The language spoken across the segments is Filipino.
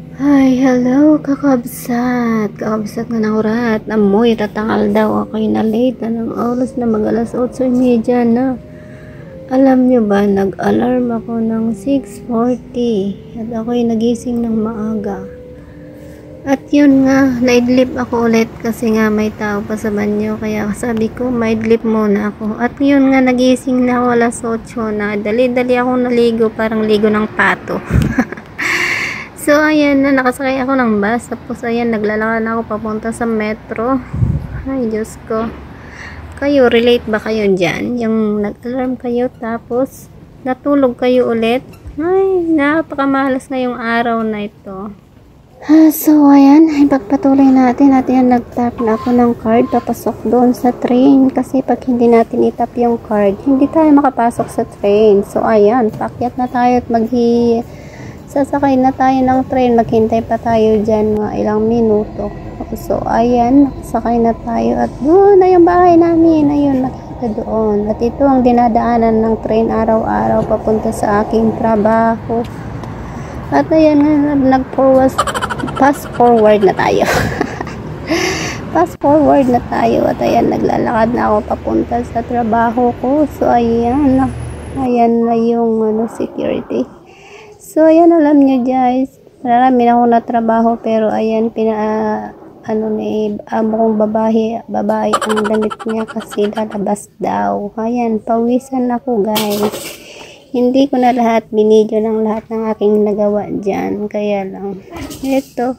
Hi, hello, kakabsat. Kakabsat nga ng urat. Amoy, tatangal daw. Ako'y na late na ng oras na mag alas 8:30 na. Alam nyo ba, nag-alarm ako ng 6:40 at ako'y nagising ng maaga. At yun nga, naidlip ako ulit kasi nga may tao pa sa banyo. Kaya sabi ko, maidlip muna ako. At yun nga, nagising na ako alas 8 na. Dali-dali akong naligo, parang ligo ng pato. So, ayan na, nakasakay ako ng bus. Tapos, ayan, naglalakad na ako papunta sa metro. Ay, Diyos ko. Kayo, relate ba kayo dyan? Yung nag-alarm kayo, tapos natulog kayo ulit? Ay, napakamalas na yung araw na ito. So, ayan, ipagpatuloy natin. At yan, nag-tap na ako ng card. Papasok doon sa train. Kasi pag hindi natin itap yung card, hindi tayo makapasok sa train. So, ayan, pakyat na tayo at sasakay na tayo ng train, maghintay pa tayo dyan mga ilang minuto. So, ayan, nakasakay na tayo at doon na yung bahay namin. Ayun, makikita doon. At ito ang dinadaanan ng train araw-araw papunta sa aking trabaho. At ayan, fast forward na tayo. Fast forward na tayo. At ayan, naglalakad na ako papunta sa trabaho ko. So, ayan na yung security. So, ayan, alam nyo guys, marami na akong natrabaho, pero ayan, amo kong babae ang damit niya kasi lalabas daw. Ayan, pawisan ako guys. Hindi ko na lahat binidyo ng lahat ng aking nagawa dyan, kaya lang, ito,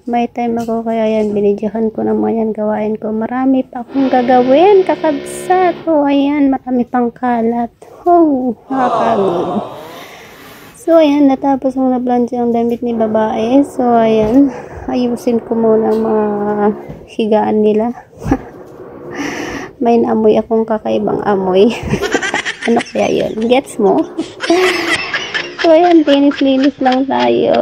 may time ako, kaya yan, binidyohan ko naman yan, gawain ko. Marami pa akong gagawin, kakabsat. Oh, ayan, marami pang kalat. Oh, nakakagod. So, ayan, natapos kong na-blanche ang damit ni babae. So, ayan, ayusin ko muna ang mga higaan nila. May naamoy akong kakaibang amoy. Ano kaya yun? Gets mo? So, ayan, linis-linis lang tayo.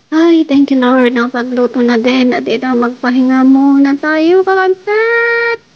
Ay, thank you Lord, ng pagluto na din. At ito, magpahinga muna tayo, kakabsat.